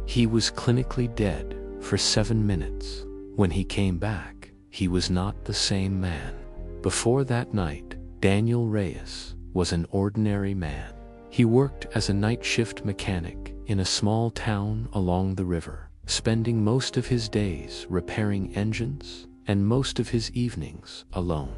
He was clinically dead for 7 minutes. When he came back, he was not the same man. Before that night, Daniel Reyes was an ordinary man. He worked as a night shift mechanic in a small town along the river, spending most of his days repairing engines and most of his evenings alone.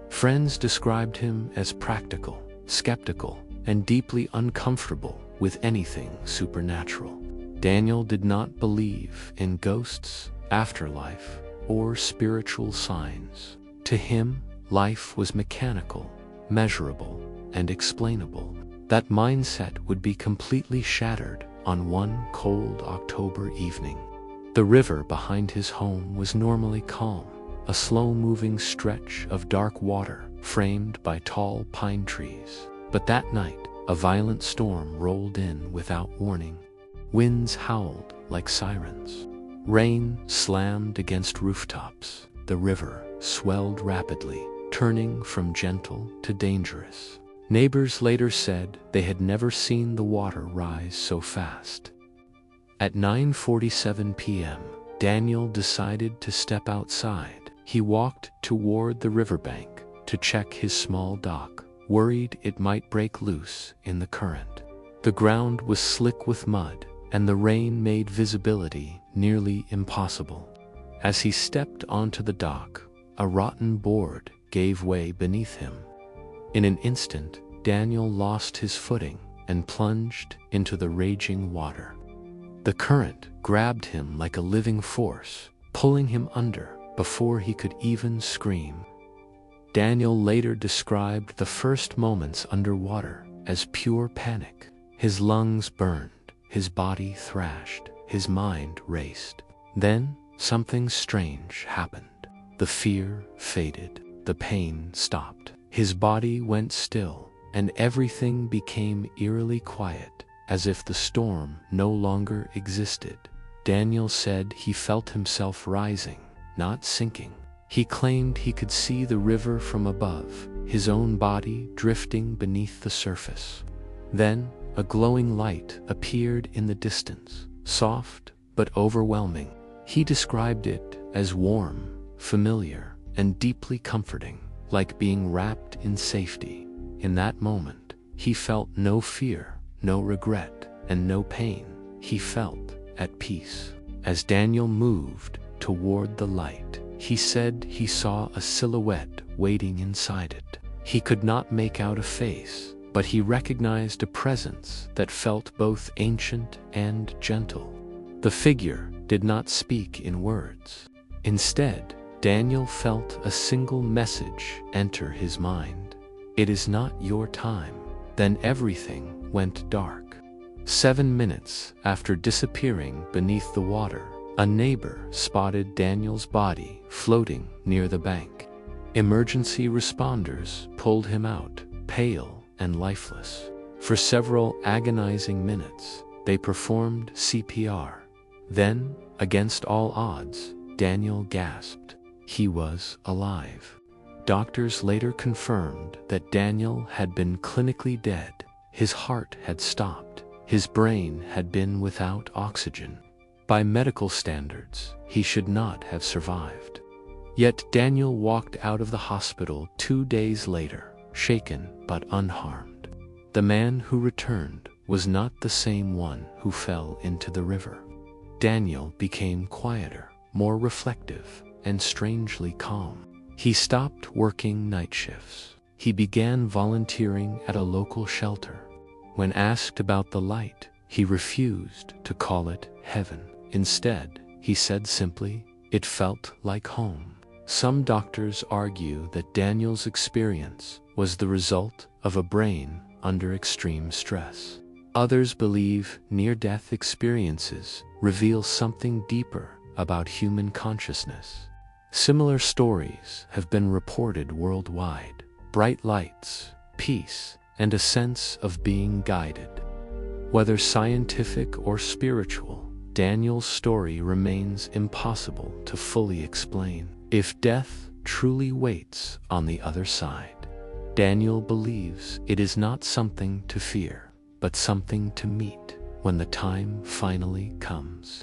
Friends described him as practical, skeptical, and deeply uncomfortable with anything supernatural. Daniel did not believe in ghosts, afterlife, or spiritual signs. To him, life was mechanical, measurable, and explainable. That mindset would be completely shattered on one cold October evening. The river behind his home was normally calm, a slow-moving stretch of dark water framed by tall pine trees. But that night, a violent storm rolled in without warning. Winds howled like sirens. Rain slammed against rooftops. The river swelled rapidly, turning from gentle to dangerous. Neighbors later said they had never seen the water rise so fast. At 9:47 p.m., Daniel decided to step outside. He walked toward the riverbank to check his small dock, worried it might break loose in the current. The ground was slick with mud, and the rain made visibility nearly impossible. As he stepped onto the dock, a rotten board gave way beneath him. In an instant, Daniel lost his footing and plunged into the raging water. The current grabbed him like a living force, pulling him under before he could even scream. Daniel later described the first moments underwater as pure panic. His lungs burned, his body thrashed, his mind raced. Then, something strange happened. The fear faded, the pain stopped. His body went still, and everything became eerily quiet, as if the storm no longer existed. Daniel said he felt himself rising, not sinking. He claimed he could see the river from above, his own body drifting beneath the surface. Then, a glowing light appeared in the distance, soft but overwhelming. He described it as warm, familiar, and deeply comforting, like being wrapped in safety. In that moment, he felt no fear, no regret, and no pain. He felt at peace. As Daniel moved toward the light, he said he saw a silhouette waiting inside it. He could not make out a face, but he recognized a presence that felt both ancient and gentle. The figure did not speak in words. Instead, Daniel felt a single message enter his mind. "It is not your time." Then everything went dark. 7 minutes after disappearing beneath the water, a neighbor spotted Daniel's body floating near the bank. Emergency responders pulled him out, pale and lifeless. For several agonizing minutes, they performed CPR. Then, against all odds, Daniel gasped. He was alive. Doctors later confirmed that Daniel had been clinically dead. His heart had stopped. His brain had been without oxygen. By medical standards, he should not have survived. Yet Daniel walked out of the hospital 2 days later, shaken but unharmed. The man who returned was not the same one who fell into the river. Daniel became quieter, more reflective, and strangely calm. He stopped working night shifts. He began volunteering at a local shelter. When asked about the light, he refused to call it heaven. Instead, he said simply, "It felt like home." Some doctors argue that Daniel's experience was the result of a brain under extreme stress. Others believe near-death experiences reveal something deeper about human consciousness. Similar stories have been reported worldwide: bright lights, peace, and a sense of being guided. Whether scientific or spiritual, Daniel's story remains impossible to fully explain. If death truly waits on the other side, Daniel believes it is not something to fear, but something to meet when the time finally comes.